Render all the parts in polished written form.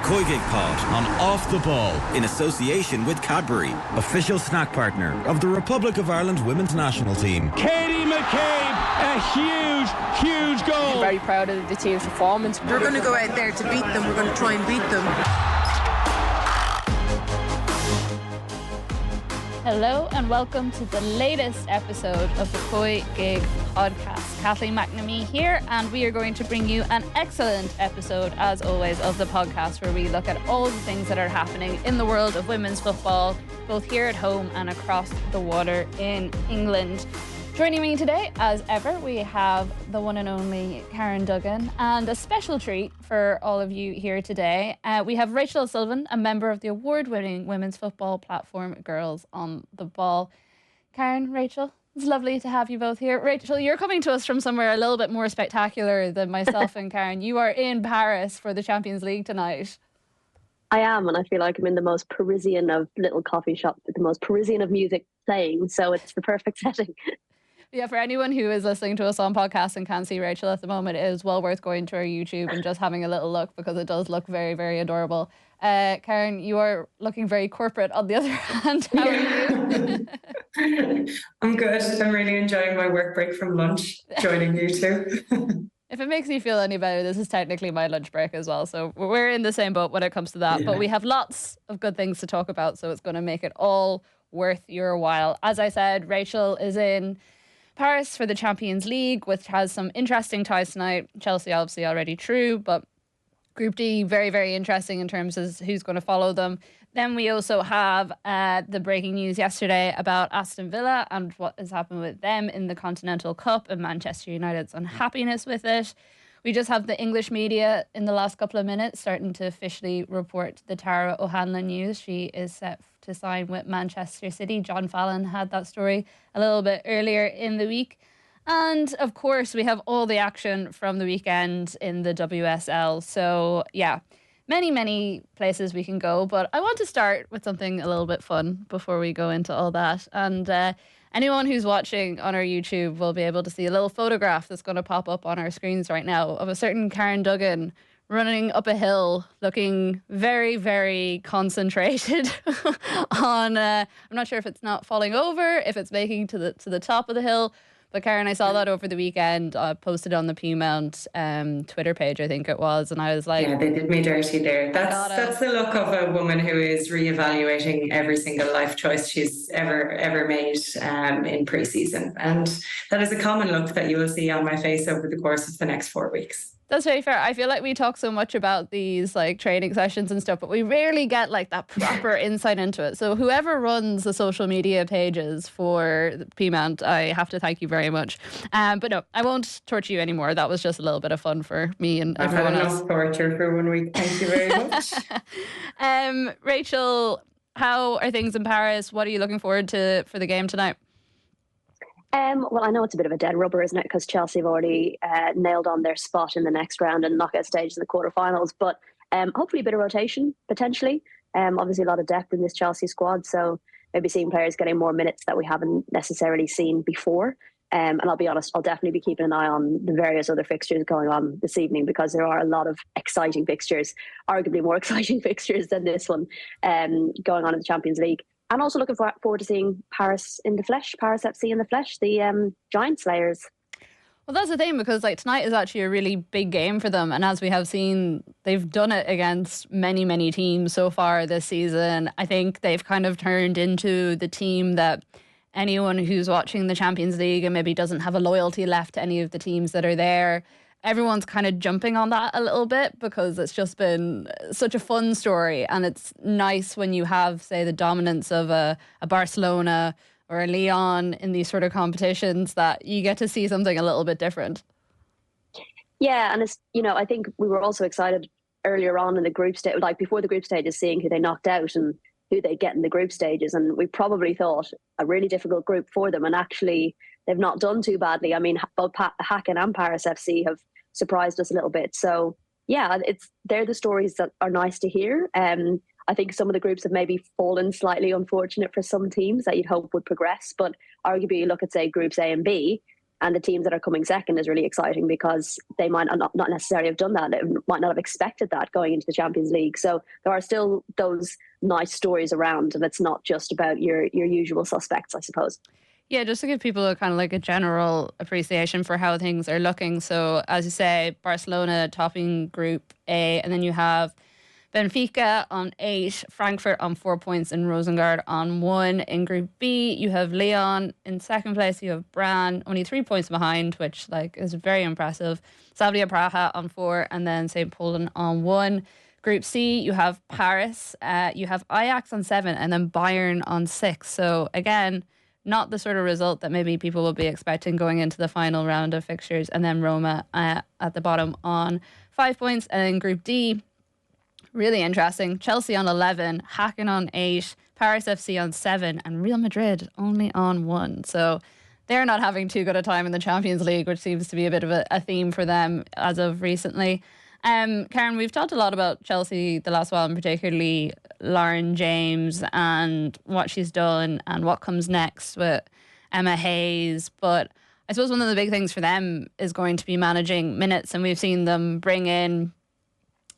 COYGIG Pod on Off the Ball in association with Cadbury, official snack partner of the Republic of Ireland women's national team. Katie McCabe, a huge goal. I'm very proud of the team's performance. We're going to go out there to beat them. We're going to try and beat them. Hello and welcome to the latest episode of the COYGIG Podcast. Kathleen McNamee here, and we are going to bring you an excellent episode, as always, of the podcast where we look at all the things that are happening in the world of women's football, both here at home and across the water in England. Joining me today, as ever, we have the one and only Karen Duggan, and a special treat for all of you here today. We have Rachel O'Sullivan, a member of the award-winning women's football platform Girls on the Ball. Karen, Rachel, it's lovely to have you both here. Rachel, you're coming to us from somewhere a little bit more spectacular than myself and Karen. You are in Paris for the Champions League tonight. I am, and I feel like I'm in the most Parisian of little coffee shops with the most Parisian of music playing, so it's the perfect setting. Yeah, for anyone who is listening to us on podcast and can't see Rachel at the moment, it is well worth going to our YouTube and just having a little look, because it does look very, very adorable. Karen, you are looking very corporate on the other hand. How are you? I'm good. I'm really enjoying my work break from lunch, joining you two. If it makes you feel any better, this is technically my lunch break as well. So we're in the same boat when it comes to that. Yeah. But we have lots of good things to talk about, so it's going to make it all worth your while. As I said, Rachel is in Paris for the Champions League, which has some interesting ties tonight. Chelsea obviously already true, but Group D very, very interesting in terms of who's going to follow them. Then we also have the breaking news yesterday about Aston Villa and what has happened with them in the Continental Cup and Manchester United's unhappiness with it. We just have the English media in the last couple of minutes starting to officially report the Tara O'Hanlon news. She is set to sign with Manchester City. John Fallon had that story a little bit earlier in the week. And of course, we have all the action from the weekend in the WSL. So yeah, many places we can go. But I want to start with something a little bit fun before we go into all that. And anyone who's watching on our YouTube will be able to see a little photograph that's going to pop up on our screens right now of a certain Karen Duggan running up a hill, looking very, very concentrated on, I'm not sure if it's not falling over, if it's making to the top of the hill. But Karen, I saw that over the weekend, posted on the P-Mount Twitter page, I think it was, and I was like... Yeah, they did me dirty there. That's the look of a woman who is reevaluating every single life choice she's ever made in pre-season. And that is a common look that you will see on my face over the course of the next 4 weeks. That's very fair. I feel like we talk so much about these like training sessions and stuff, but we rarely get like that proper insight into it. So whoever runs the social media pages for P-Mount, I have to thank you very much. But no, I won't torture you anymore. That was just a little bit of fun for me and everyone else. I've had enough torture for 1 week. Thank you very much. Rachel, how are things in Paris? What are you looking forward to for the game tonight? Well, I know it's a bit of a dead rubber, isn't it? Because Chelsea have already nailed on their spot in the next round and knockout stage in the quarterfinals. But hopefully a bit of rotation, potentially. Obviously a lot of depth in this Chelsea squad. So maybe seeing players getting more minutes that we haven't necessarily seen before. And I'll be honest, I'll definitely be keeping an eye on the various other fixtures going on this evening, because there are a lot of exciting fixtures, arguably more exciting fixtures than this one going on in the Champions League. And also looking forward to seeing Paris in the flesh, Paris FC in the flesh, the Giant Slayers. Well, that's the thing, because like tonight is actually a really big game for them. And as we have seen, they've done it against many teams so far this season. I think they've kind of turned into the team that anyone who's watching the Champions League and maybe doesn't have a loyalty left to any of the teams that are there, everyone's kind of jumping on that a little bit, because it's just been such a fun story. And it's nice when you have, say, the dominance of a Barcelona or a Lyon in these sort of competitions, that you get to see something a little bit different. Yeah, and it's, I think we were also excited earlier on in the group stage, like before the group stages, seeing who they knocked out and who they get in the group stages. And we probably thought a really difficult group for them. And actually, they've not done too badly. I mean, both Hacken and Paris FC have surprised us a little bit. So yeah, they're the stories that are nice to hear. I think some of the groups have maybe fallen slightly unfortunate for some teams that you'd hope would progress. But arguably, you look at, say, groups A and B, And the teams that are coming second is really exciting because they might not necessarily have done that. They might not have expected that going into the Champions League. So there are still those nice stories around, and it's not just about your usual suspects, I suppose. Yeah, just to give people a kind of like a general appreciation for how things are looking. So as you say, Barcelona topping Group A, and then you have Benfica on 8, Frankfurt on 4 points, and Rosengard on 1. In Group B, you have Lyon in second place. You have Brann only 3 points behind, which is very impressive. Slavia Praha on 4, and then St. Polten on 1. Group C, you have Paris. You have Ajax on 7, and then Bayern on 6. So again, not the sort of result that maybe people will be expecting going into the final round of fixtures. And then Roma at the bottom on 5 points. And then Group D, really interesting. Chelsea on 11, Hacken on 8, Paris FC on 7, and Real Madrid only on 1. So they're not having too good a time in the Champions League, which seems to be a bit of a theme for them as of recently. Karen, we've talked a lot about Chelsea the last while, and particularly Lauren James and what she's done and what comes next with Emma Hayes. But I suppose one of the big things for them is going to be managing minutes, and we've seen them bring in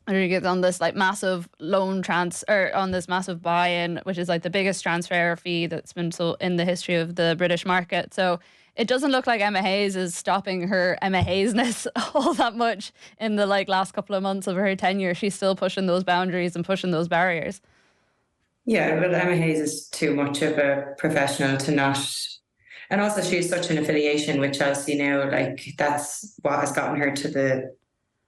Rodriguez on this massive loan on this massive buy-in, which is the biggest transfer fee that's been in the history of the British market. So it doesn't look like Emma Hayes is stopping her Emma Hayes-ness all that much in the last couple of months of her tenure. She's still pushing those boundaries and pushing those barriers. Yeah, but Emma Hayes is too much of a professional to not. And also she has such an affiliation with Chelsea now. That's what has gotten her to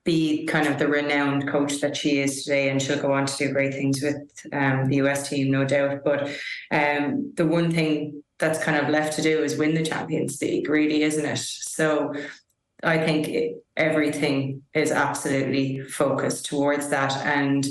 be kind of the renowned coach that she is today, and she'll go on to do great things with the US team, no doubt. But the one thing that's kind of left to do is win the Champions League, really, isn't it? So I think everything is absolutely focused towards that. And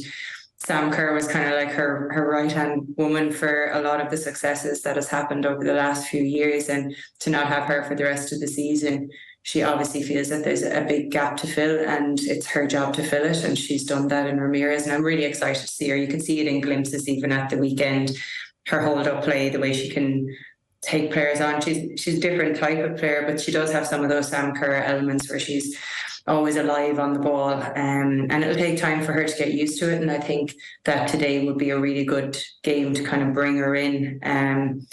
Sam Kerr was kind of like her right-hand woman for a lot of the successes that has happened over the last few years. And to not have her for the rest of the season, she obviously feels that there's a big gap to fill, and it's her job to fill it. And she's done that in Ramirez. And I'm really excited to see her. You can see it in glimpses even at the weekend. Her hold-up play, the way she can take players on. She's a different type of player, but she does have some of those Sam Kerr elements where she's always alive on the ball. And it'll take time for her to get used to it. And I think that today would be a really good game to kind of bring her in and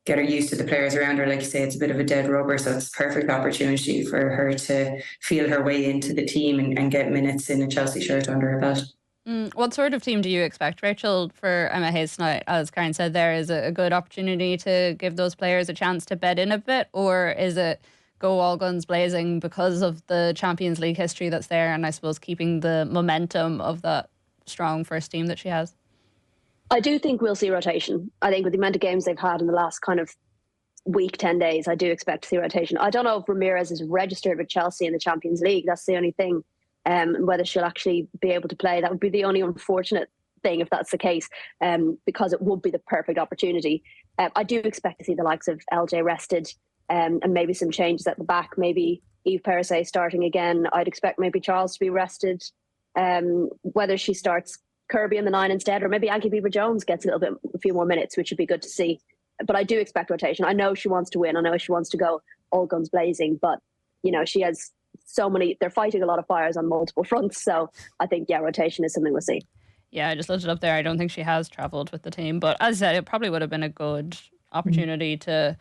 get her used to the players around her. Like you say, it's a bit of a dead rubber, so it's a perfect opportunity for her to feel her way into the team and get minutes in a Chelsea shirt under her belt. What sort of team do you expect, Rachel, for Emma Hayes tonight? As Karen said, there is a good opportunity to give those players a chance to bed in a bit, or is it go all guns blazing because of the Champions League history that's there, and I suppose keeping the momentum of that strong first team that she has? I do think we'll see rotation. I think with the amount of games they've had in the last kind of week, 10 days, I do expect to see rotation. I don't know if Ramirez is registered with Chelsea in the Champions League. That's the only thing. Whether she'll actually be able to play, that would be the only unfortunate thing if that's the case, because it would be the perfect opportunity. I do expect to see the likes of LJ rested, and maybe some changes at the back. Maybe Eve Perisset starting again. I'd expect maybe Charles to be rested. Whether she starts Kirby in the 9 instead, or maybe Anki Beaver-Jones gets a few more minutes, which would be good to see. But I do expect rotation. I know she wants to win. I know she wants to go all guns blazing, but she has so many, they're fighting a lot of fires on multiple fronts. So I think, rotation is something we'll see. Yeah, I just looked it up there. I don't think she has travelled with the team, but as I said, it probably would have been a good opportunity to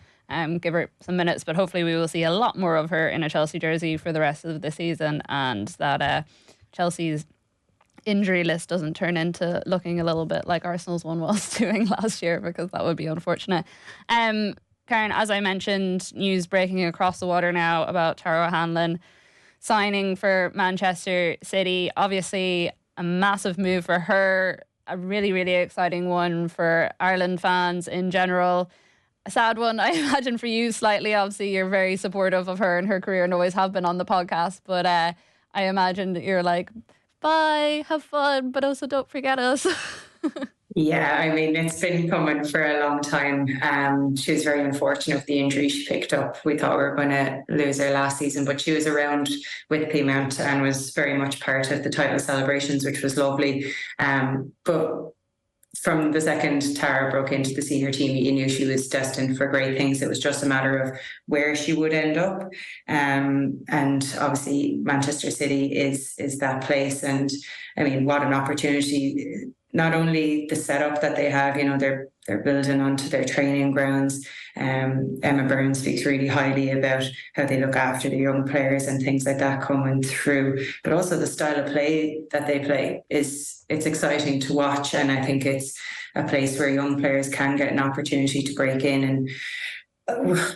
give her some minutes, but hopefully we will see a lot more of her in a Chelsea jersey for the rest of the season, and that Chelsea's injury list doesn't turn into looking a little bit like Arsenal's one was doing last year, because that would be unfortunate. Karen, as I mentioned, news breaking across the water now about Tara O'Hanlon signing for Manchester City. Obviously a massive move for her, a really, really exciting one for Ireland fans in general. A sad one, I imagine, for you slightly. Obviously, you're very supportive of her and her career and always have been on the podcast. But I imagine that you're like, bye, have fun, but also don't forget us. Yeah, I mean, it's been coming for a long time. She was very unfortunate with the injury she picked up. We thought we were going to lose her last season, but she was around with Plymouth and was very much part of the title celebrations, which was lovely. But from the second Tara broke into the senior team, you knew she was destined for great things. It was just a matter of where she would end up. And obviously Manchester City is that place. And I mean, what an opportunity. Not only the setup that they have, they're building onto their training grounds. Emma Byrne speaks really highly about how they look after the young players and things like that coming through. But also the style of play that they play it's exciting to watch. And I think it's a place where young players can get an opportunity to break in. And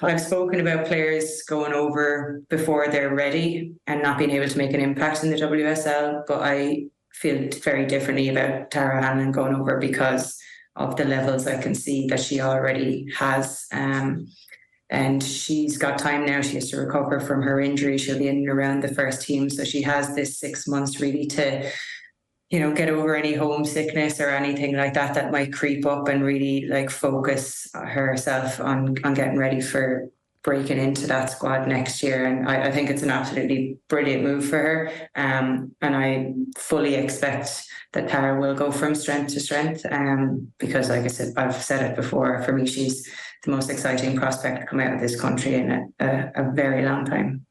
I've spoken about players going over before they're ready and not being able to make an impact in the WSL, but I feel very differently about Tara Hanlon going over because of the levels I can see that she already has. And she's got time now. She has to recover from her injury. She'll be in and around the first team. So she has this 6 months really to, get over any homesickness or anything like that might creep up and really focus herself on getting ready for breaking into that squad next year. And I think it's an absolutely brilliant move for her. And I fully expect that Tara will go from strength to strength. Because like I said, I've said it before, for me, she's the most exciting prospect to come out of this country in a very long time.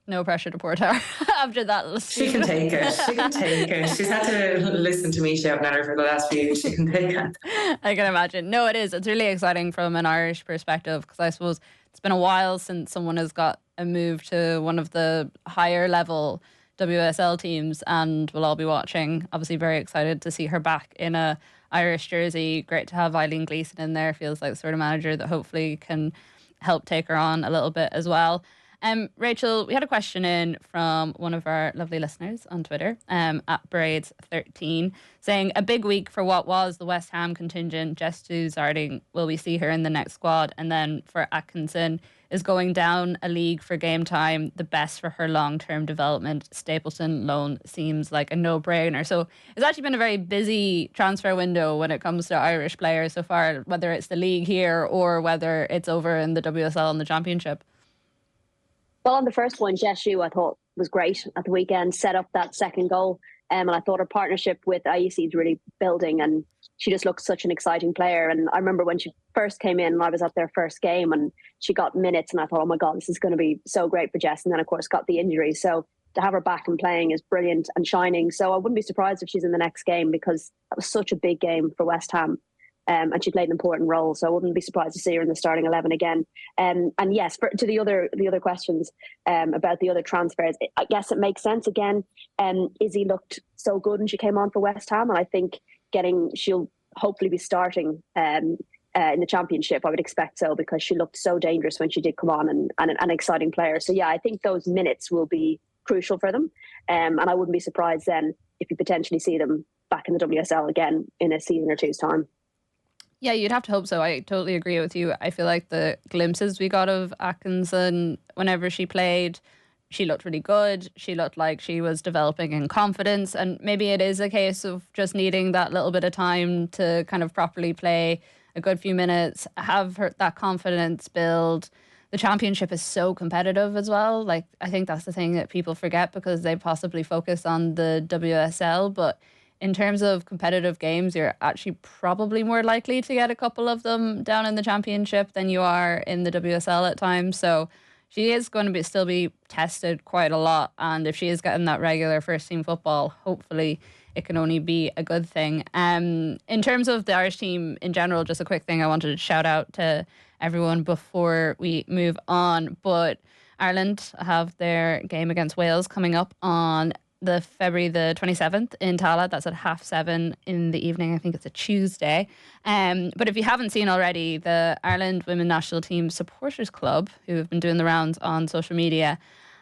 No pressure to poor Tara after that. She can take it. She can take it. She's had to listen to me shouting at her for the last few years. She can take it. I can imagine. No, it is. It's really exciting from an Irish perspective because I suppose it's been a while since someone has got a move to one of the higher level WSL teams, and we'll all be watching. Obviously very excited to see her back in a Irish jersey. Great to have Eileen Gleeson in there. Feels like the sort of manager that hopefully can help take her on a little bit as well. Rachel, we had a question in from one of our lovely listeners on Twitter, at Braids13, saying a big week for what was the West Ham contingent. Jestu Zarding, will we see her in the next squad? And then for Atkinson, is going down a league for game time the best for her long-term development? Stapleton loan seems like a no-brainer. So it's actually been a very busy transfer window when it comes to Irish players so far, whether it's the league here or whether it's over in the WSL and the Championship. Well, on the first one, Jesu, I thought was great at the weekend, set up that second goal. And I thought her partnership with IEC is really building, and she just looks such an exciting player. And I remember when she first came in, and I was at their first game, and she got minutes, and I thought, oh my God, this is going to be so great for Jess. And then, of course, got the injury. So to have her back and playing is brilliant and shining. So I wouldn't be surprised if she's in the next game, because that was such a big game for West Ham. And she played an important role, so I wouldn't be surprised to see her in the starting 11 again. And yes, to the other questions about the other transfers, I guess it makes sense again. Izzy looked so good when she came on for West Ham, and I think she'll hopefully be starting in the Championship. I would expect so, because she looked so dangerous when she did come on, and an exciting player. So yeah, I think those minutes will be crucial for them, and I wouldn't be surprised then if you potentially see them back in the WSL again in a season or two's time. Yeah, you'd have to hope so. I totally agree with you. I feel like the glimpses we got of Atkinson whenever she played, she looked really good. She looked like she was developing in confidence, and maybe it is a case of just needing that little bit of time to kind of properly play a good few minutes, have that confidence build. The Championship is so competitive as well. Like, I think that's the thing that people forget because they possibly focus on the WSL, but in terms of competitive games, you're actually probably more likely to get a couple of them down in the Championship than you are in the WSL at times. So she is going to still be tested quite a lot. And if she is getting that regular first team football, hopefully it can only be a good thing. In terms of the Irish team in general, just a quick thing I wanted to shout out to everyone before we move on. But Ireland have their game against Wales coming up on the February the 27th in Tala. That's at 7:30 in the evening. I think it's a Tuesday. But if you haven't seen already, the Ireland Women National Team Supporters Club, who have been doing the rounds on social media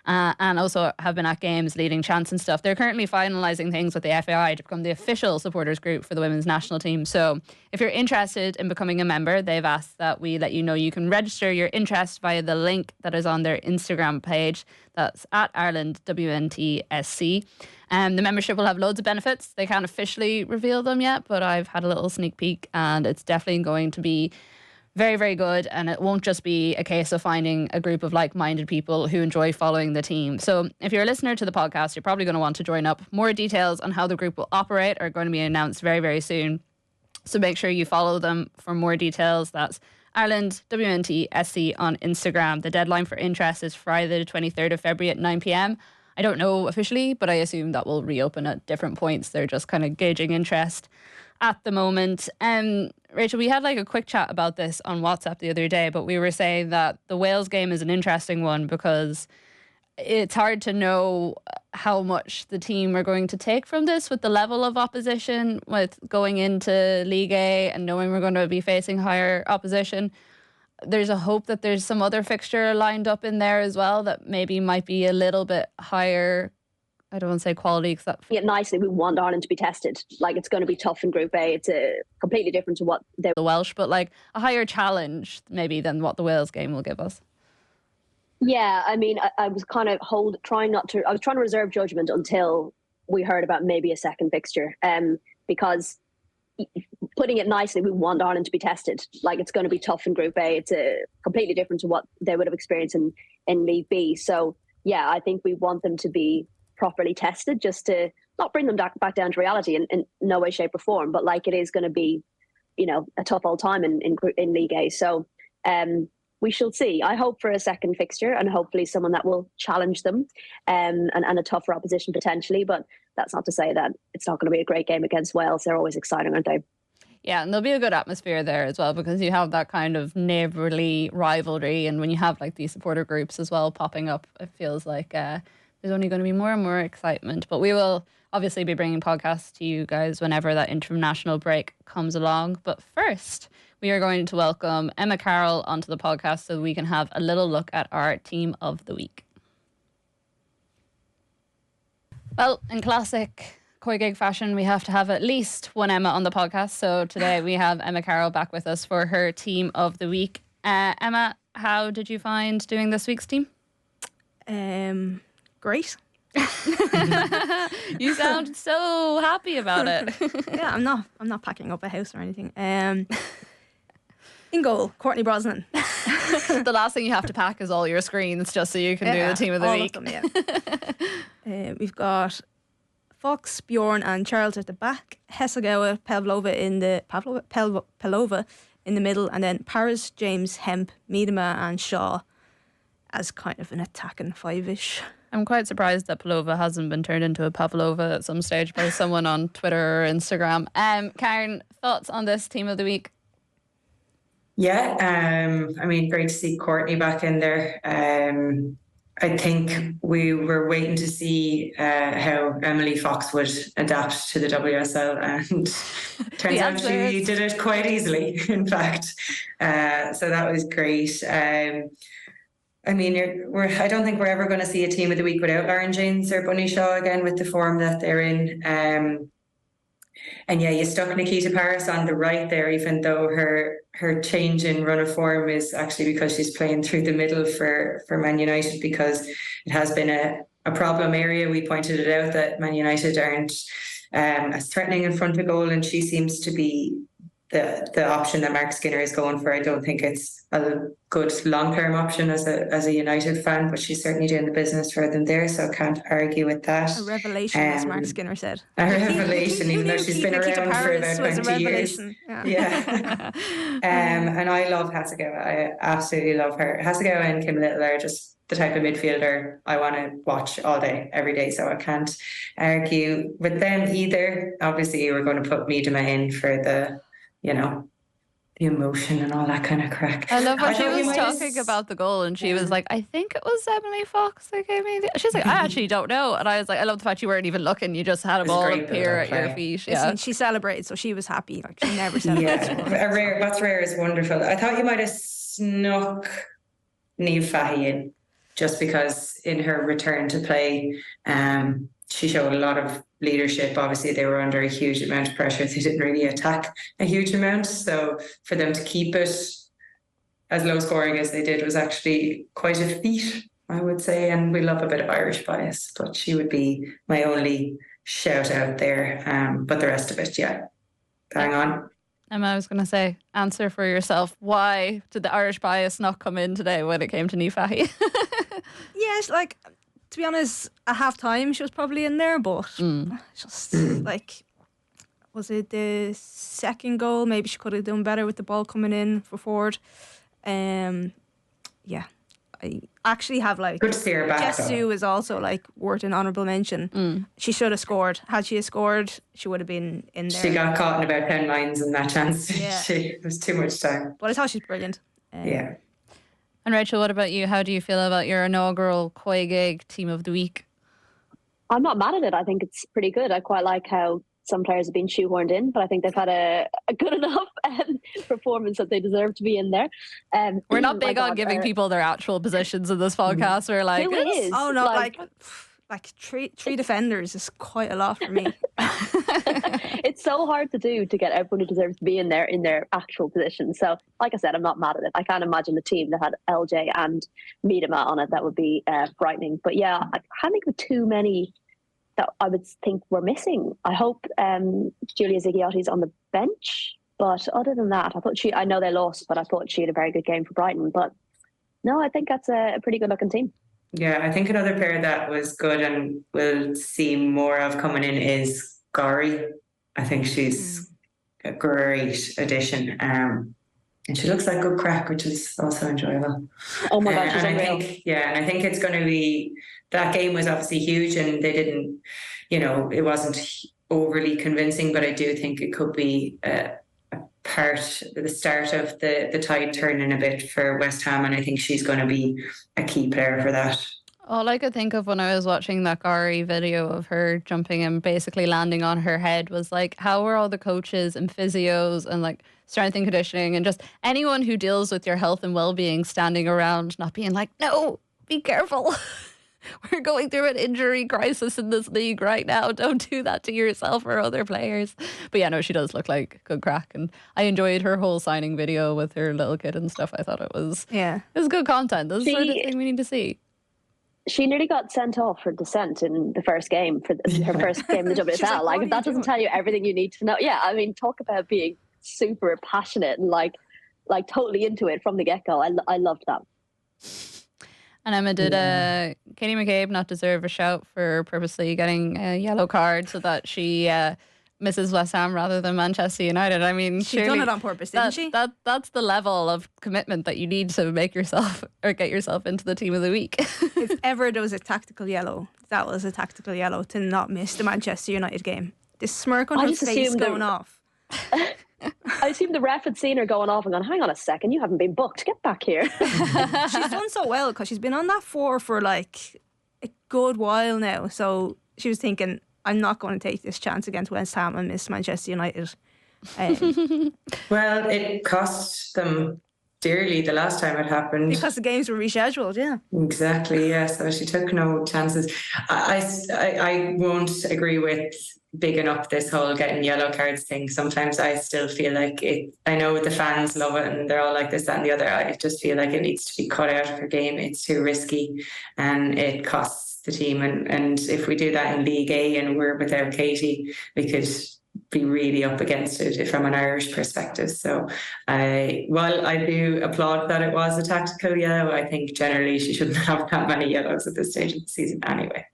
and also have been at games leading chants and stuff, they're currently finalising things with the FAI to become the official supporters group for the women's national team. So if you're interested in becoming a member, they've asked that we let you know you can register your interest via the link that is on their Instagram page. That's at Ireland WNTSC. The membership will have loads of benefits. They can't officially reveal them yet, but I've had a little sneak peek, and it's definitely going to be very, very good. And it won't just be a case of finding a group of like-minded people who enjoy following the team. So if you're a listener to the podcast, you're probably going to want to join up. More details on how the group will operate are going to be announced very, very soon. So make sure you follow them for more details. That's Ireland WNT SC on Instagram. The deadline for interest is Friday the 23rd of February at 9 p.m. I don't know officially, but I assume that will reopen at different points. They're just kind of gauging interest at the moment. Rachel, we had like a quick chat about this on WhatsApp the other day, but we were saying that the Wales game is an interesting one because it's hard to know how much the team are going to take from this with the level of opposition, with going into League A and knowing we're going to be facing higher opposition. There's a hope that there's some other fixture lined up in there as well that maybe might be a little bit higher. I don't want to say quality because that... Yeah, nicely, we want Ireland to be tested. Like, it's going to be tough in Group A. It's completely different to what the Welsh, but like a higher challenge maybe than what the Wales game will give us. Yeah, I mean, I was kind of trying to reserve judgment until we heard about maybe a second fixture. Because putting it nicely, we want Ireland to be tested. Like, it's going to be tough in Group A. It's completely different to what they would have experienced in League B. So, yeah, I think we want them to be properly tested just to not bring them back down to reality in no way, shape or form. But, like, it is going to be, you know, a tough old time in League A. So, we shall see. I hope for a second fixture and hopefully someone that will challenge them and a tougher opposition potentially. But that's not to say that it's not going to be a great game against Wales. They're always exciting, aren't they? Yeah, and there'll be a good atmosphere there as well because you have that kind of neighbourly rivalry, and when you have like these supporter groups as well popping up, it feels like there's only going to be more and more excitement. But we will obviously be bringing podcasts to you guys whenever that international break comes along. But first, we are going to welcome Emma Carroll onto the podcast so we can have a little look at our team of the week. Well, in classic COYGIG fashion, we have to have at least one Emma on the podcast. So today we have Emma Carroll back with us for her team of the week. Emma, how did you find doing this week's team? Great. You sound so happy about it. Yeah, I'm not packing up a house or anything. In goal, Courtney Brosnan. The last thing you have to pack is all your screens just so you can do the team of the week. Of them, we've got Fox, Bjorn and Charles at the back, Hesagawa, Pelova in the middle, and then Paris, James, Hemp, Miedema and Shaw as kind of an attacking five-ish. I'm quite surprised that Pelova hasn't been turned into a Pavlova at some stage by someone on Twitter or Instagram. Karen, thoughts on this team of the week? Yeah, I mean, great to see Courtney back in there. I think we were waiting to see how Emily Fox would adapt to the WSL, and turns out she did it quite easily, in fact. So that was great. I mean, I don't think we're ever going to see a team of the week without Lauren James or Bunny Shaw again with the form that they're in. And yeah, you stuck Nikita Paris on the right there, even though her change in run of form is actually because she's playing through the middle for Man United, because it has been a problem area. We pointed it out that Man United aren't as threatening in front of goal, and she seems to be the option that Mark Skinner is going for. I don't think it's a good long-term option as a United fan, but she's certainly doing the business for them there, so I can't argue with that. A revelation, as Mark Skinner said. A revelation, even though she's been around for about 20 years. Yeah. And I love Hasegawa. I absolutely love her. Hasegawa and Kim Little are just the type of midfielder I want to watch all day, every day, so I can't argue with them either. Obviously, we're going to put Miedema in for the emotion and all that kind of crack. I love when she was talking about the goal and she was like, I think it was Emily Fox that gave me she's like, I actually don't know. And I was like, I love the fact you weren't even looking, you just had a ball appear at your feet. Yeah. Listen, she celebrated, so she was happy. Like, she never celebrates. Yeah, that's rare is wonderful. I thought you might have snuck Niamh Fahey in, just because in her return to play, she showed a lot of leadership. Obviously, they were under a huge amount of pressure. They didn't really attack a huge amount. So for them to keep it as low scoring as they did was actually quite a feat, I would say. And we love a bit of Irish bias, but she would be my only shout out there. But the rest of it, yeah, bang on. Emma, I was going to say, answer for yourself. Why did the Irish bias not come in today when it came to Niamh Fahey? Yes, like, to be honest, at half time she was probably in there, but just like, was it the second goal? Maybe she could have done better with the ball coming in for forward. Yeah, I actually have like good to see her back. Jess Sue is also like worth an honourable mention. She should have scored. Had she scored, she would have been in there. She got caught in about 10 lines in that chance. Yeah. It was too much time. But I thought she's brilliant. Yeah. And Rachel, what about you? How do you feel about your inaugural COYGIG Team of the Week? I'm not mad at it. I think it's pretty good. I quite like how some players have been shoehorned in, but I think they've had a good enough performance that they deserve to be in there. We're not big on giving people their actual positions in this podcast. We're like, who is? Oh no, like three defenders is quite a lot for me. It's so hard to do to get everyone who deserves to be in their actual position. So, like I said, I'm not mad at it. I can't imagine a team that had LJ and Miedema on it. That would be frightening. But yeah, I can't think of too many that I would think we're missing. I hope Julia Zighiotti's on the bench. But other than that, I know they lost, but I thought she had a very good game for Brighton. But no, I think that's a pretty good looking team. Yeah, I think another player that was good and we'll see more of coming in is Gori. I think she's a great addition. And she looks like good crack, which is also enjoyable. Oh my God, she's unreal. And I think it's going to be, that game was obviously huge and they didn't, it wasn't overly convincing, but I do think it could be the start of the tide turning a bit for West Ham, and I think she's going to be a key player for that. All I could think of when I was watching that Gori video of her jumping and basically landing on her head was like, how were all the coaches and physios and like strength and conditioning and just anyone who deals with your health and well-being standing around not being like, no, be careful. We're going through an injury crisis in this league right now. Don't do that to yourself or other players. But yeah, no, she does look like good crack. And I enjoyed her whole signing video with her little kid and stuff. I thought it was good content. This is the sort of thing we need to see. She nearly got sent off for dissent in the first game, for her first game in the WSL. Like if that doesn't tell you everything you need to know. Yeah, I mean, talk about being super passionate and like totally into it from the get-go. I loved that. And Emma, did Katie McCabe not deserve a shout for purposely getting a yellow card so that she misses West Ham rather than Manchester United? I mean, she's done it on purpose, didn't she? That's the level of commitment that you need to make yourself or get yourself into the Team of the Week. If ever there was a tactical yellow, that was a tactical yellow to not miss the Manchester United game. This smirk on her face going off. I assume the ref had seen her going off and gone, hang on a second, you haven't been booked, get back here. She's done so well because she's been on that for like a good while now, so she was thinking, I'm not going to take this chance against West Ham and miss Manchester United. Well, it cost them dearly the last time it happened. Because the games were rescheduled, yeah. Exactly, yeah. So she took no chances. I won't agree with bigging up this whole getting yellow cards thing. Sometimes I still feel like it. I know the fans love it and they're all like this, that and the other. I just feel like it needs to be cut out of her game. It's too risky and it costs the team. And if we do that in League A and we're without Katie, we could be really up against it from an Irish perspective. So while I do applaud that it was a tactical yellow, I think generally she shouldn't have that many yellows at this stage of the season anyway.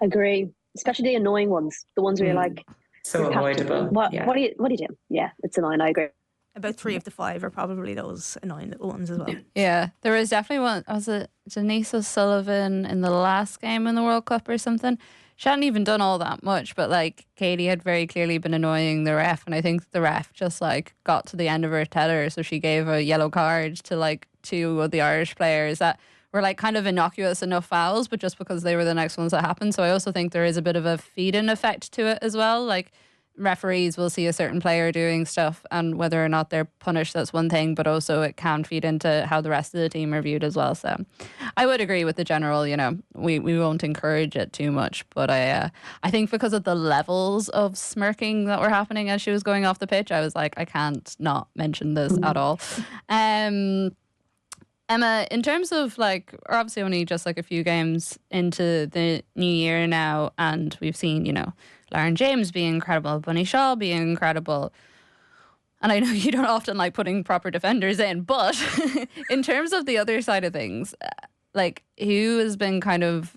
Agree. Especially the annoying ones, the ones where you're like, so avoidable. What are you doing? Yeah, it's annoying. I agree. About 3 of the 5 are probably those annoying little ones as well. Yeah, there was definitely one. Was it Denise O'Sullivan in the last game in the World Cup or something? She hadn't even done all that much, but like Katie had very clearly been annoying the ref, and I think the ref just like got to the end of her tether, so she gave a yellow card to like 2 of the Irish players that were like kind of innocuous enough fouls, but just because they were the next ones that happened. So I also think there is a bit of a feed-in effect to it as well. Like referees will see a certain player doing stuff and whether or not they're punished, that's one thing, but also it can feed into how the rest of the team are viewed as well. So I would agree with the general, we won't encourage it too much, but I think because of the levels of smirking that were happening as she was going off the pitch, I was like, I can't not mention this at all. Emma, in terms of we're obviously only just like a few games into the new year now, and we've seen, Lauren James being incredible, Bunny Shaw being incredible. And I know you don't often like putting proper defenders in, but in terms of the other side of things, who has been kind of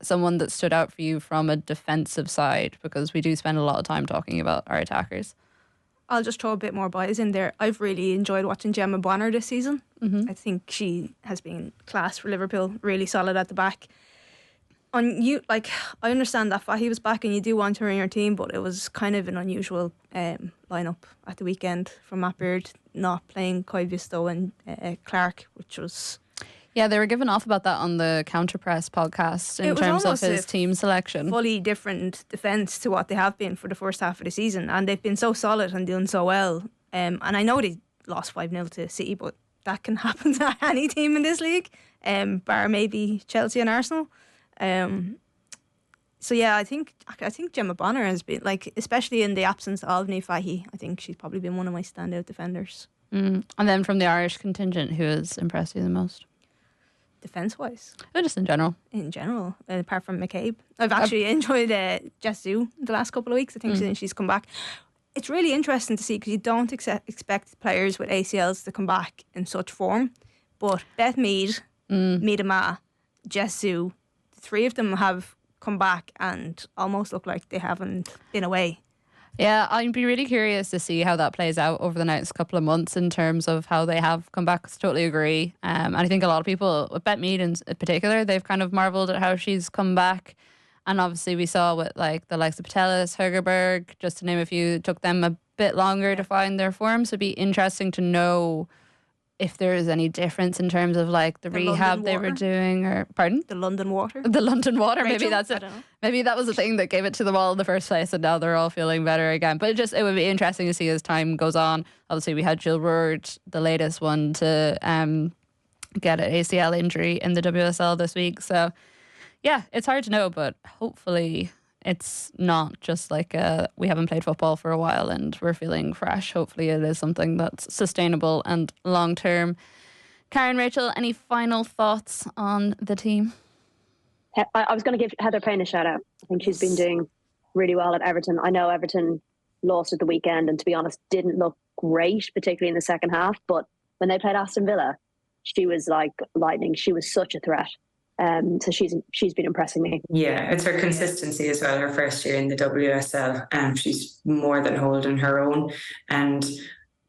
someone that stood out for you from a defensive side? Because we do spend a lot of time talking about our attackers. I'll just throw a bit more bias in there. I've really enjoyed watching Gemma Bonner this season. I think she has been class for Liverpool, really solid at the back. I understand that Fahy was back and you do want her in your team, but it was kind of an unusual lineup at the weekend from Matt Beard not playing Koivisto and Clark, which was... Yeah, they were giving off about that on the Counter Press podcast in terms of his team selection. Fully different defence to what they have been for the first half of the season, and they've been so solid and doing so well. And I know they lost 5-0 to City, but that can happen to any team in this league, bar maybe Chelsea and Arsenal. So yeah, I think Gemma Bonner has been, like, especially in the absence of Niamh Fahy, I think she's probably been one of my standout defenders. And then from the Irish contingent, who has impressed you the most? Defence-wise? Or just in general? In general, apart from McCabe. I've actually enjoyed Jess Zhu the last couple of weeks. I think since she's come back. It's really interesting to see because you don't expect players with ACLs to come back in such form. But Beth Mead, Miedema, Jess Zhu, the three of them have come back and almost look like they haven't been away. Yeah, I'd be really curious to see how that plays out over the next couple of months in terms of how they have come back. I totally agree. And I think a lot of people, with Beth Mead in particular, they've kind of marvelled at how she's come back. And obviously we saw with like the likes of Patelis, Högerberg, just to name a few, it took them a bit longer to find their form. So it'd be interesting to know if there is any difference in terms of like the rehab they were doing, or pardon? The London Water. The London Water, Rachel? maybe that's it. I don't know. Maybe that was the thing that gave it to them all in the first place, and now they're all feeling better again. But it would be interesting to see as time goes on. Obviously, we had Jill Roord, the latest one to get an ACL injury in the WSL this week. So, yeah, it's hard to know, but hopefully it's not just like we haven't played football for a while and we're feeling fresh. Hopefully it is something that's sustainable and long term. Karen, Rachel, any final thoughts on the team? I was going to give Heather Payne a shout out. I think she's been doing really well at Everton. I know Everton lost at the weekend and, to be honest, didn't look great, particularly in the second half. But when they played Aston Villa, she was like lightning. She was such a threat. So she's been impressing me. Yeah, it's her consistency as well. Her first year in the WSL, she's more than holding her own, and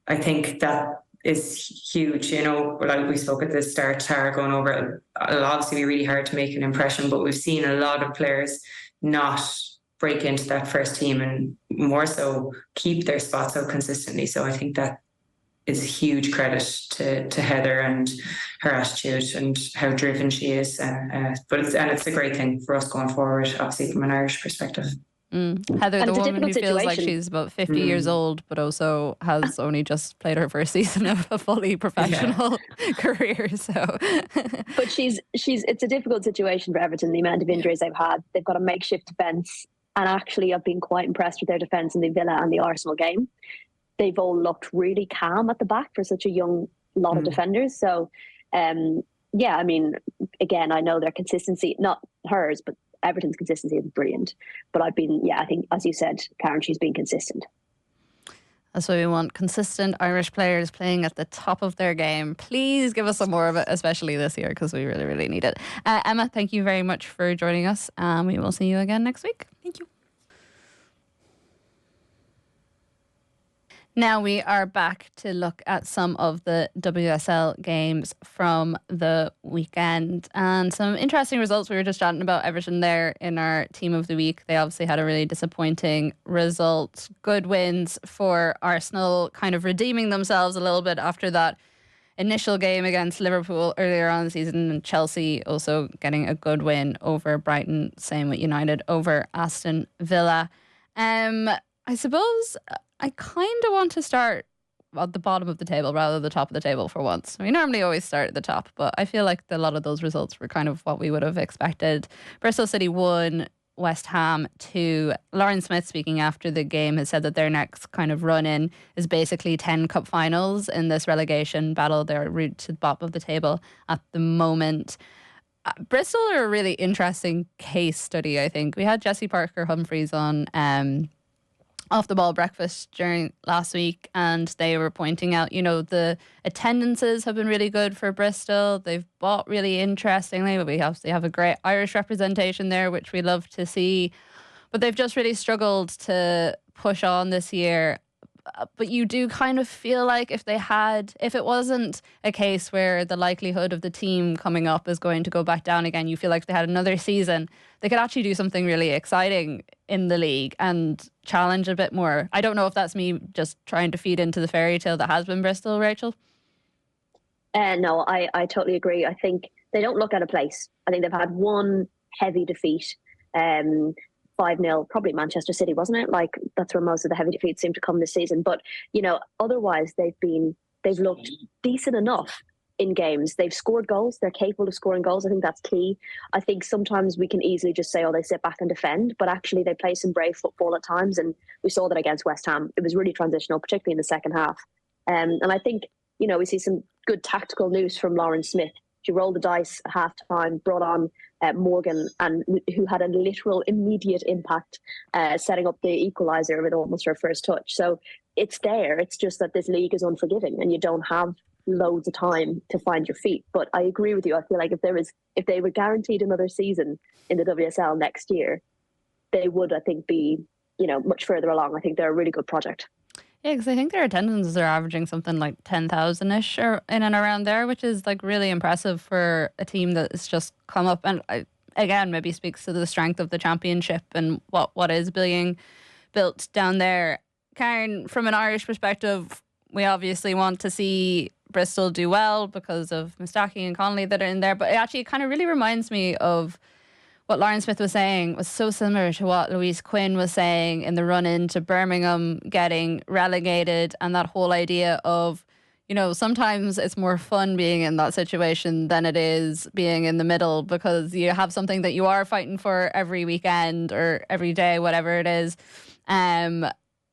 I think that is huge. You know, like we spoke at the start, Tara going over, it'll obviously be really hard to make an impression, but we've seen a lot of players not break into that first team and more so keep their spot so consistently. So I think that is a huge credit to Heather and her attitude and how driven she is. But it's a great thing for us going forward, obviously from an Irish perspective. Heather, and the woman who feels like situation. she's about 50 years old, but also has only just played her first season of a fully professional career. So, but it's a difficult situation for Everton. The amount of injuries they've had, they've got a makeshift defence, and actually, I've been quite impressed with their defence in the Villa and the Arsenal game. They've all looked really calm at the back for such a young lot of defenders. So, yeah, I mean, again, I know their consistency, not hers, but Everton's consistency is brilliant. But I think, as you said, Karen, she's been consistent. That's what we want. Consistent Irish players playing at the top of their game. Please give us some more of it, especially this year, because we really, really need it. Emma, thank you very much for joining us. And we will see you again next week. Thank you. Now we are back to look at some of the WSL games from the weekend and some interesting results. We were just chatting about Everton there in our team of the week. They obviously had a really disappointing result. Good wins for Arsenal, kind of redeeming themselves a little bit after that initial game against Liverpool earlier on in the season, and Chelsea also getting a good win over Brighton. Same with United over Aston Villa. I suppose I kind of want to start at the bottom of the table rather than the top of the table for once. We normally always start at the top, but I feel like a lot of those results were kind of what we would have expected. Bristol City 1, West Ham 2. Lauren Smith, speaking after the game, has said that their next kind of run in is basically 10 cup finals in this relegation battle. They're route to the bottom of the table at the moment. Bristol are a really interesting case study, I think. We had Jessie Parker Humphreys on off the ball breakfast during last week, and they were pointing out, the attendances have been really good for Bristol. They've bought really interestingly, but we obviously have a great Irish representation there, which we love to see. But they've just really struggled to push on this year. But you do kind of feel like if it wasn't a case where the likelihood of the team coming up is going to go back down again, you feel like if they had another season, they could actually do something really exciting in the league and challenge a bit more. I don't know if that's me just trying to feed into the fairy tale that has been Bristol, Rachel. No, I totally agree. I think they don't look out of place. I think they've had one heavy defeat. 5-0, probably Manchester City, wasn't it? Like, that's where most of the heavy defeats seem to come this season. But, otherwise they've looked decent enough in games. They've scored goals. They're capable of scoring goals. I think that's key. I think sometimes we can easily just say, they sit back and defend, but actually they play some brave football at times. And we saw that against West Ham. It was really transitional, particularly in the second half. And I think, we see some good tactical news from Lauren Smith. She rolled the dice at half-time, brought on Morgan, and who had a literal immediate impact, setting up the equaliser with almost her first touch. So it's there. It's just that this league is unforgiving and you don't have loads of time to find your feet. But I agree with you. I feel like if they were guaranteed another season in the WSL next year, they would, I think, be much further along. I think they're a really good project. Yeah, because I think their attendances are averaging something like 10,000-ish or in and around there, which is like really impressive for a team that's just come up. And again, maybe speaks to the strength of the championship and what is being built down there. Karen, from an Irish perspective, we obviously want to see Bristol do well because of Mustaki and Connolly that are in there. But it actually kind of really reminds me of what Lauren Smith was saying was so similar to what Louise Quinn was saying in the run-in to Birmingham getting relegated, and that whole idea of, sometimes it's more fun being in that situation than it is being in the middle, because you have something that you are fighting for every weekend or every day, whatever it is.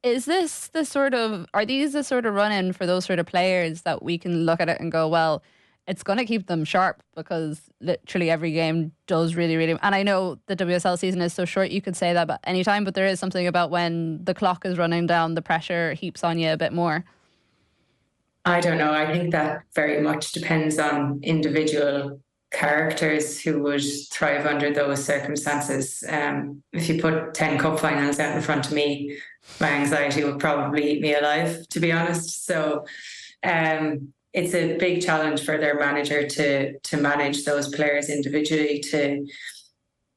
Is this are these the sort of run-in for those sort of players that we can look at it and go, well, it's going to keep them sharp, because literally every game does really, really... And I know the WSL season is so short, you could say that about any time, but there is something about when the clock is running down, the pressure heaps on you a bit more. I don't know. I think that very much depends on individual characters who would thrive under those circumstances. If you put 10 cup finals out in front of me, my anxiety would probably eat me alive, to be honest. So... it's a big challenge for their manager to manage those players individually, to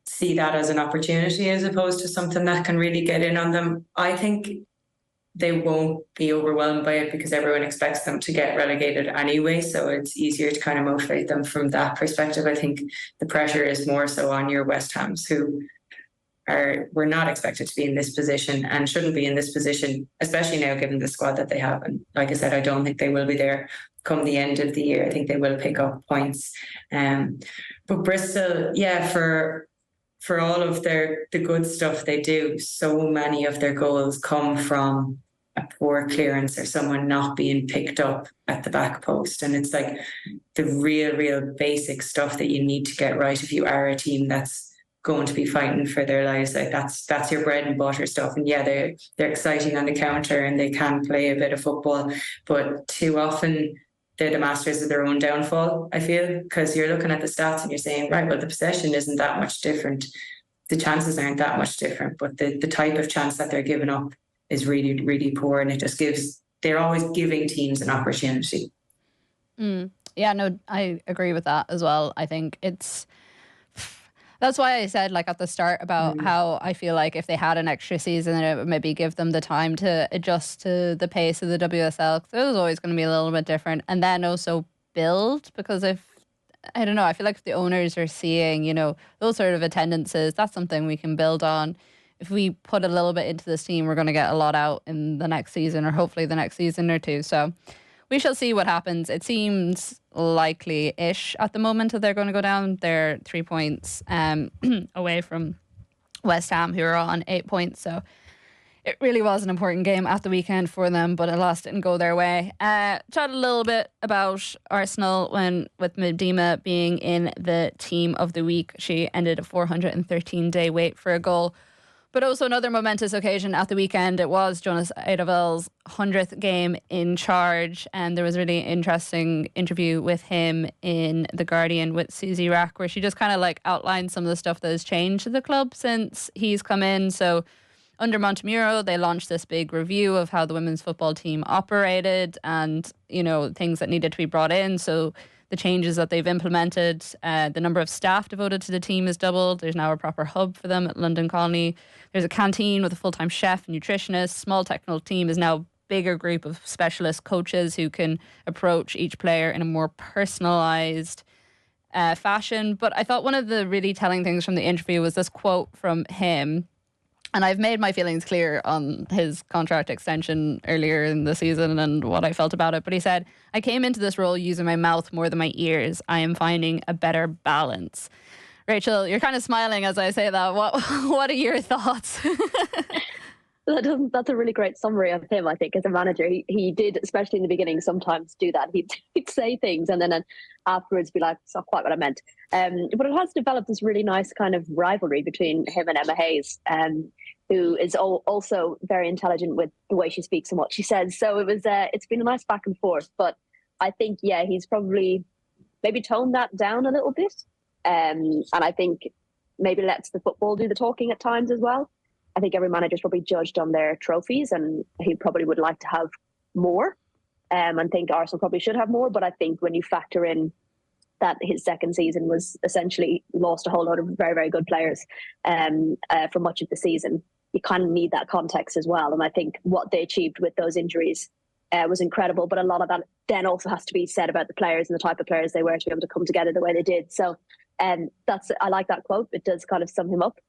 see that as an opportunity as opposed to something that can really get in on them. I think they won't be overwhelmed by it because everyone expects them to get relegated anyway, so it's easier to kind of motivate them from that perspective. I think the pressure is more so on your West Hams, who were not expected to be in this position and shouldn't be in this position, especially now given the squad that they have. And like I said, I don't think they will be there come the end of the year. I think they will pick up points. But Bristol, for all of the good stuff they do, so many of their goals come from a poor clearance or someone not being picked up at the back post. And it's like the real basic stuff that you need to get right if you are a team that's going to be fighting for their lives. Like that's your bread and butter stuff. And yeah, they're exciting on the counter and they can play a bit of football, but too often they're the masters of their own downfall, I feel, because you're looking at the stats and you're saying, right, well, the possession isn't that much different. The chances aren't that much different, but the type of chance that they're giving up is really, really poor. And it just they're always giving teams an opportunity. Yeah, no, I agree with that as well. I think that's why I said, like, at the start about how I feel like if they had an extra season, it would maybe give them the time to adjust to the pace of the WSL, because it was always going to be a little bit different. And then also build, because I don't know, I feel like if the owners are seeing, those sort of attendances, that's something we can build on. If we put a little bit into this team, we're going to get a lot out in the next season, or hopefully the next season or two. So we shall see what happens. It seems likely-ish at the moment that they're going to go down. They're 3 points away from West Ham, who are on 8 points. So it really was an important game at the weekend for them, but alas, didn't go their way. Chat a little bit with Miedema being in the team of the week. She ended a 413-day wait for a goal. But also another momentous occasion at the weekend. It was Jonas Eidevall's 100th game in charge, and there was a really interesting interview with him in The Guardian with Susie Rack, where she just kind of like outlined some of the stuff that has changed at the club since he's come in. So under Montemuro, they launched this big review of how the women's football team operated and, you know, things that needed to be brought in. So the changes that they've implemented, the number of staff devoted to the team has doubled. There's now a proper hub for them at London Colony. There's a canteen with a full-time chef and nutritionist. Small technical team is now a bigger group of specialist coaches who can approach each player in a more personalised fashion. But I thought one of the really telling things from the interview was this quote from him. And I've made my feelings clear on his contract extension earlier in the season and what I felt about it. But he said, "I came into this role using my mouth more than my ears. I am finding a better balance." Rachel, you're kind of smiling as I say that. What are your thoughts? That's a really great summary of him, I think, as a manager. He did, especially in the beginning, sometimes do that. He'd say things and then afterwards be like, "It's not quite what I meant." But it has developed this really nice kind of rivalry between him and Emma Hayes, who is also very intelligent with the way she speaks and what she says. So it's been a nice back and forth. But I think, yeah, he's probably maybe toned that down a little bit. And I think maybe lets the football do the talking at times as well. I think every manager is probably judged on their trophies, and he probably would like to have more. And think Arsenal probably should have more. But I think when you factor in that his second season was essentially lost a whole lot of very, very good players for much of the season, you kind of need that context as well. And I think what they achieved with those injuries was incredible. But a lot of that then also has to be said about the players and the type of players they were to be able to come together the way they did. So I like that quote. It does kind of sum him up.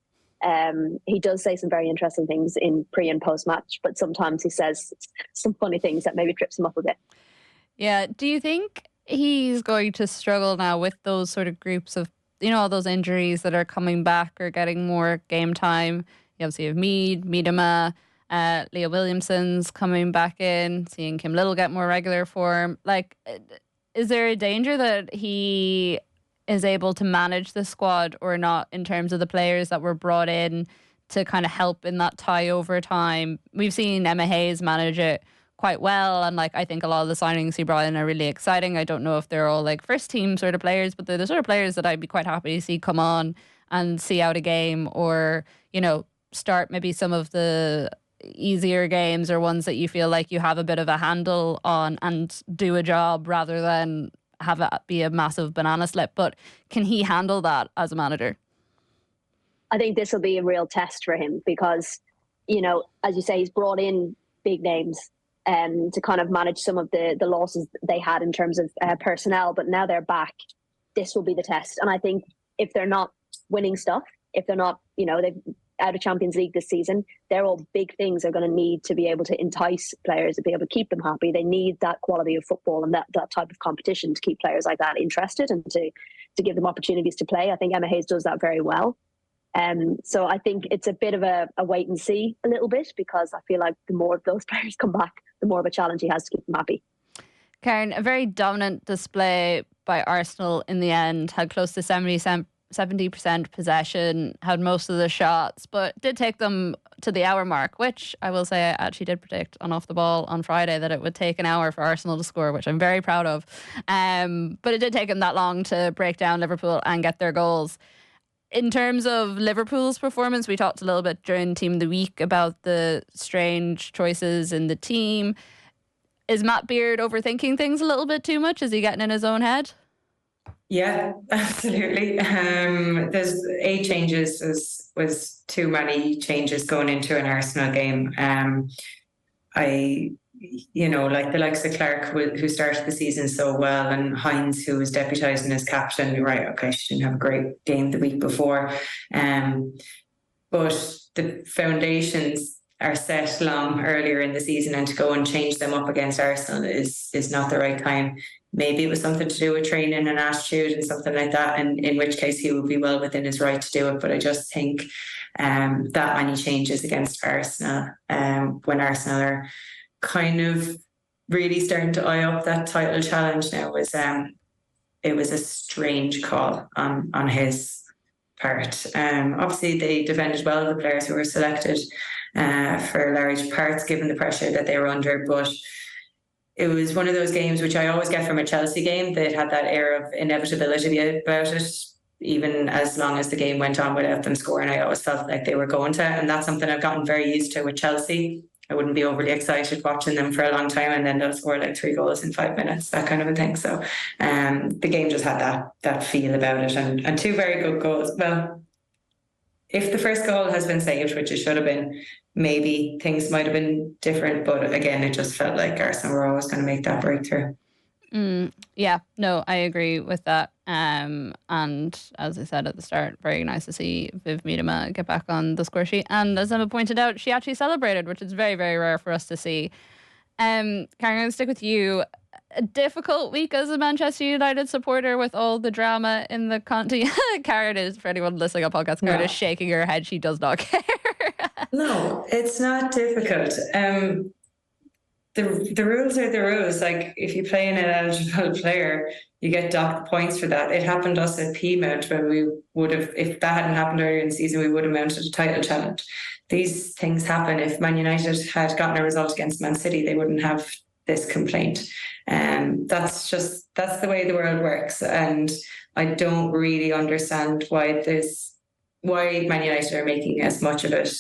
He does say some very interesting things in pre and post match, but sometimes he says some funny things that maybe trips him up a bit. Yeah. Do you think he's going to struggle now with those sort of groups of, you know, all those injuries that are coming back or getting more game time? You obviously have Miedema, Leah Williamson's coming back in, seeing Kim Little get more regular form. Like, is there a danger that he is able to manage the squad or not in terms of the players that were brought in to kind of help in that tie over time? We've seen Emma Hayes manage it quite well, and like I think a lot of the signings he brought in are really exciting. I don't know if they're all like first team sort of players, but they're the sort of players that I'd be quite happy to see come on and see out a game, or, you know, start maybe some of the easier games or ones that you feel like you have a bit of a handle on and do a job rather than have it be a massive banana slip. But can he handle that as a manager? I think this will be a real test for him because, you know, as you say, he's brought in big names to kind of manage some of the losses they had in terms of personnel, but now they're back. This will be the test. And I think if they're not winning stuff, if they're not, you know, they've out of Champions League this season, they're all big things they're going to need to be able to entice players, to be able to keep them happy. They need that quality of football and that type of competition to keep players like that interested and to give them opportunities to play. I think Emma Hayes does that very well. So I think it's a bit of a wait and see a little bit, because I feel like the more of those players come back, the more of a challenge he has to keep them happy. Karen, a very dominant display by Arsenal in the end, had close to 70% possession, had most of the shots, but did take them to the hour mark, which I will say I actually did predict on Off the Ball on Friday that it would take an hour for Arsenal to score, which I'm very proud of. But it did take them that long to break down Liverpool and get their goals. In terms of Liverpool's performance, we talked a little bit during Team of the Week about the strange choices in the team. Is Matt Beard overthinking things a little bit too much? Is he getting in his own head? Yeah, absolutely. There's 8 changes. Was too many changes going into an Arsenal game. Like the likes of Clark, who started the season so well, and Hines, who was deputising as captain. Right, okay, she didn't have a great game the week before. But the foundations are set long earlier in the season, and to go and change them up against Arsenal is not the right time. Maybe it was something to do with training and attitude and something like that, and in which case he would be well within his right to do it. But I just think that many changes against Arsenal, when Arsenal are kind of really starting to eye up that title challenge now, it was a strange call on his part. Obviously, they defended well, the players who were selected for large parts, given the pressure that they were under. But it was one of those games which I always get from a Chelsea game that had that air of inevitability about it. Even as long as the game went on without them scoring, I always felt like they were going to. And that's something I've gotten very used to with Chelsea. I wouldn't be overly excited watching them for a long time and then they'll score like 3 goals in 5 minutes, that kind of a thing. So the game just had that feel about it, and 2 very good goals. Well, if the first goal has been saved, which it should have been, maybe things might have been different. But again, it just felt like Arsenal were always going to make that breakthrough. Yeah, no, I agree with that. And as I said at the start, very nice to see Viv Miedema get back on the score sheet. And as Emma pointed out, she actually celebrated, which is very, very rare for us to see. Karen, I'm going to stick with you. A difficult week as a Manchester United supporter with all the drama in the Conti. Karen is, for anyone listening on podcast, Karen is shaking her head. She does not care. No, it's not difficult. The rules are the rules. Like, if you play an ineligible player, you get docked points for that. It happened to us at Peamount when we would have, if that hadn't happened earlier in the season, we would have mounted a title challenge. These things happen. If Man United had gotten a result against Man City, they wouldn't have this complaint. That's the way the world works. And I don't really understand why Man United are making as much of it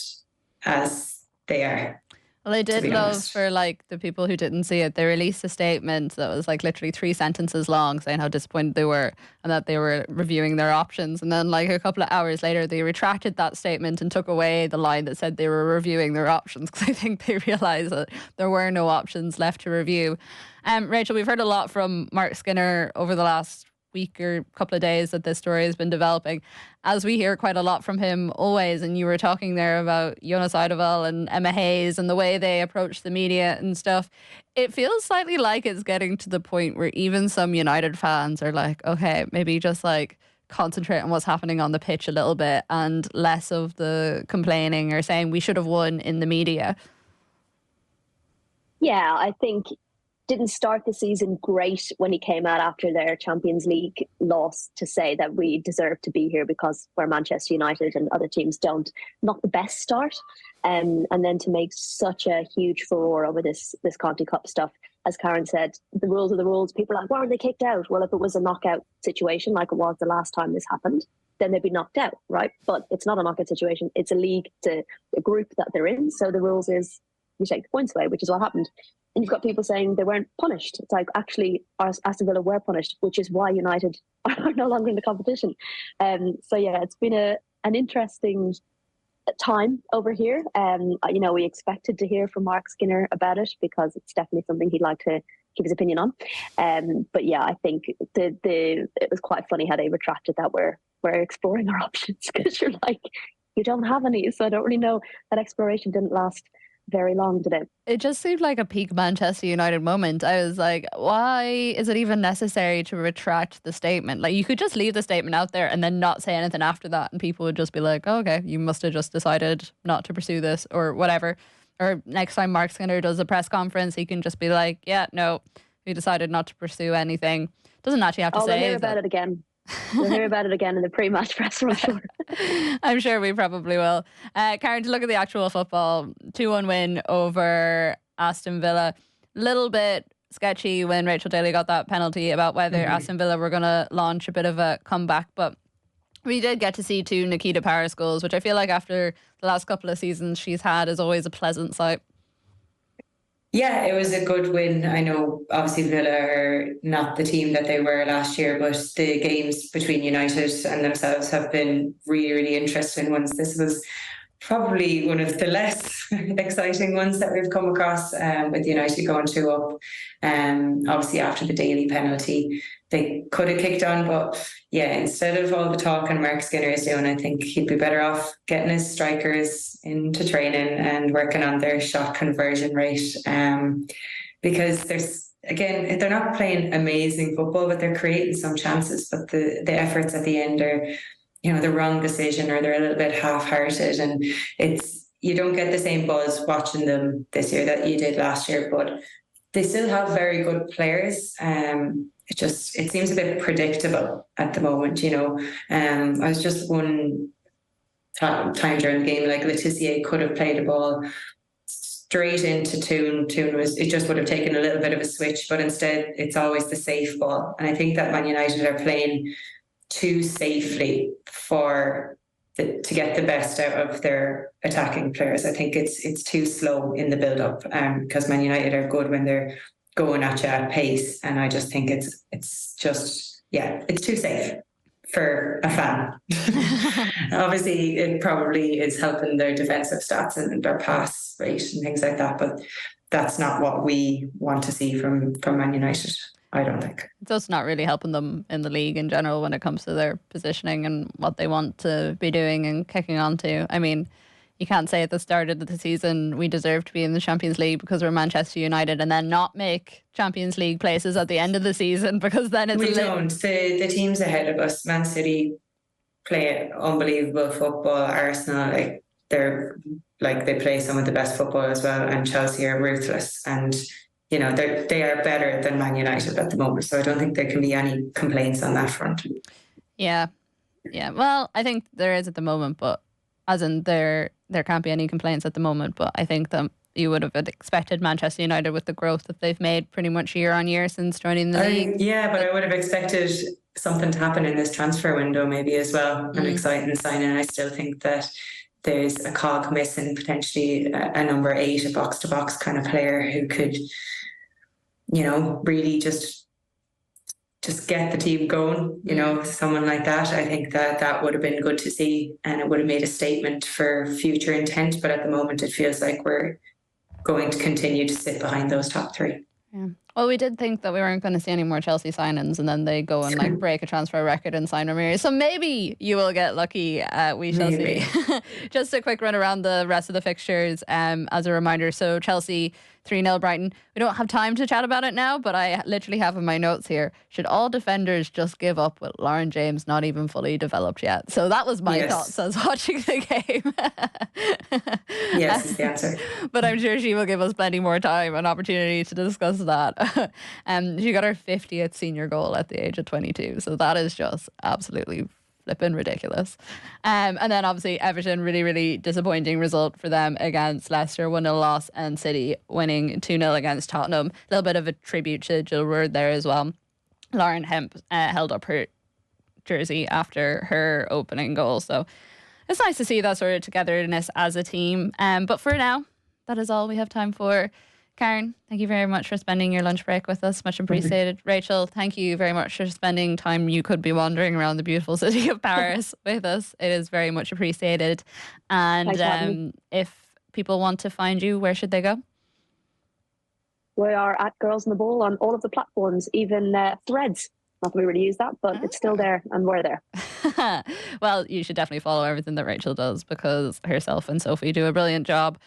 as they are. Well, I did love, for like the people who didn't see it, they released a statement that was like literally 3 sentences long saying how disappointed they were and that they were reviewing their options. And then like a couple of hours later, they retracted that statement and took away the line that said they were reviewing their options, because I think they realised that there were no options left to review. Rachel, we've heard a lot from Mark Skinner over the last week or couple of days that this story has been developing, as we hear quite a lot from him always. And you were talking there about Jonas Eidevall and Emma Hayes and the way they approach the media and stuff. It feels slightly like it's getting to the point where even some United fans are like, okay, maybe just like concentrate on what's happening on the pitch a little bit and less of the complaining or saying we should have won in the media. Yeah, I think didn't start the season great when he came out after their Champions League loss to say that we deserve to be here because we're Manchester United and other teams don't. Not the best start. And then to make such a huge furore over this Conti Cup stuff. As Karen said, the rules are the rules. People are like, why were they kicked out? Well, if it was a knockout situation like it was the last time this happened, then they'd be knocked out, right? But it's not a knockout situation. It's a league, it's a group that they're in. So the rules is you take the points away, which is what happened. And you've got people saying they weren't punished. It's like, actually, Aston Villa were punished, which is why United are no longer in the competition. So, yeah, it's been an interesting time over here. We expected to hear from Mark Skinner about it because it's definitely something he'd like to give his opinion on. But, yeah, I think it was quite funny how they retracted that we're exploring our options, because you're like, you don't have any. So I don't really know. That exploration didn't last very long, did it? It just seemed like a peak Manchester United moment. I was like, why is it even necessary to retract the statement? Like, you could just leave the statement out there and then not say anything after that, and people would just be like, oh, okay, you must have just decided not to pursue this or whatever. Or next time Mark Skinner does a press conference, he can just be like, yeah, no, we decided not to pursue anything. Doesn't actually have to say we'll hear about it again. We'll hear about it again in the pre-match press, I'm sure. I'm sure we probably will. Karen, to look at the actual football, 2-1 win over Aston Villa. Little bit sketchy when Rachel Daly got that penalty about whether Aston Villa were going to launch a bit of a comeback, but we did get to see 2 Nikita Paris goals, which I feel like after the last couple of seasons she's had is always a pleasant sight. Yeah, it was a good win. I know obviously Villa are not the team that they were last year, but the games between United and themselves have been really, really interesting ones. This was probably one of the less exciting ones that we've come across, with United going 2 up. Obviously after the Daly penalty, they could have kicked on, but yeah, instead of all the talking Mark Skinner is doing, I think he'd be better off getting his strikers into training and working on their shot conversion rate. Because they're not playing amazing football, but they're creating some chances. But the efforts at the end are, the wrong decision, or they're a little bit half-hearted, and you don't get the same buzz watching them this year that you did last year. But they still have very good players. It seems a bit predictable at the moment, you know. I was just one time during the game, like Letitia could have played the ball straight into Toon. It just would have taken a little bit of a switch, but instead it's always the safe ball. And I think that Man United are playing too safely to get the best out of their attacking players. I think it's too slow in the build-up, because Man United are good when they're going at you at pace, and I just think it's too safe for a fan. Obviously, it probably is helping their defensive stats and their pass rate and things like that, but that's not what we want to see from Man United, I don't think. It's also not really helping them in the league in general when it comes to their positioning and what they want to be doing and kicking on to. I mean, you can't say at the start of the season we deserve to be in the Champions League because we're Manchester United, and then not make Champions League places at the end of the season, because then it's... We don't. The teams ahead of us, Man City, play unbelievable football. Arsenal, they play some of the best football as well, and Chelsea are ruthless, and you know they are better than Man United at the moment. So I don't think there can be any complaints on that front. Yeah. Well, I think there is at the moment, but as in there can't be any complaints at the moment. But I think that you would have expected Manchester United, with the growth that they've made pretty much year on year since joining the league. Yeah, but I would have expected something to happen in this transfer window maybe as well. An exciting signing. I still think that there's a cog missing, potentially a number 8, a box-to-box kind of player who could, you know, really just get the team going, you know, someone like that. I think that would have been good to see, and it would have made a statement for future intent. But at the moment, it feels like we're going to continue to sit behind those top 3. Yeah. Well, we did think that we weren't going to see any more Chelsea signings, and then they go and break a transfer record and sign Ramiro. So maybe you will get lucky. We shall see. Just a quick run around the rest of the fixtures as a reminder. So Chelsea 3-0 Brighton. We don't have time to chat about it now, but I literally have in my notes here, should all defenders just give up with Lauren James not even fully developed yet? So that was my thoughts as watching the game. Yes, is the answer. But I'm sure she will give us plenty more time and opportunity to discuss that. She got her 50th senior goal at the age of 22. So that is just absolutely flipping ridiculous. And then obviously Everton, really, really disappointing result for them against Leicester, 1-0 loss, and City winning 2-0 against Tottenham. A little bit of a tribute to Jill Ward there as well. Lauren Hemp held up her jersey after her opening goal. So it's nice to see that sort of togetherness as a team. But for now, that is all we have time for. Karen, thank you very much for spending your lunch break with us. Much appreciated. Rachel, thank you very much for spending time you could be wandering around the beautiful city of Paris with us. It is very much appreciated. And if people want to find you, where should they go? We are at Girls in the Bowl on all of the platforms, even Threads. Not that we really use that, but it's still there, and we're there. Well, you should definitely follow everything that Rachel does, because herself and Sophie do a brilliant job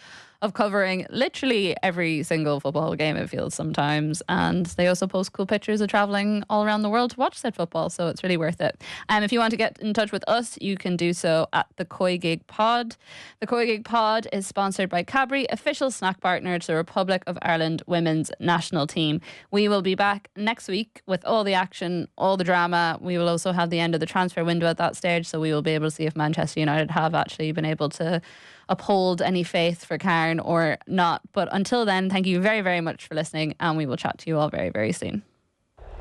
of covering literally every single football game, it feels sometimes. And they also post cool pictures of travelling all around the world to watch said football, so it's really worth it. If you want to get in touch with us, you can do so at the COYGIG Pod. The COYGIG Pod is sponsored by Cadbury, official snack partner to the Republic of Ireland women's national team. We will be back next week with all the action, all the drama. We will also have the end of the transfer window at that stage, so we will be able to see if Manchester United have actually been able to uphold any faith for Karen or not. But until then, thank you very, very much for listening, and we will chat to you all very, very soon.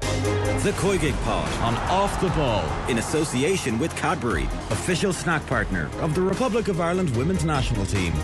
The COYGIG Pod on Off the Ball, in association with Cadbury, official snack partner of the Republic of Ireland women's national team.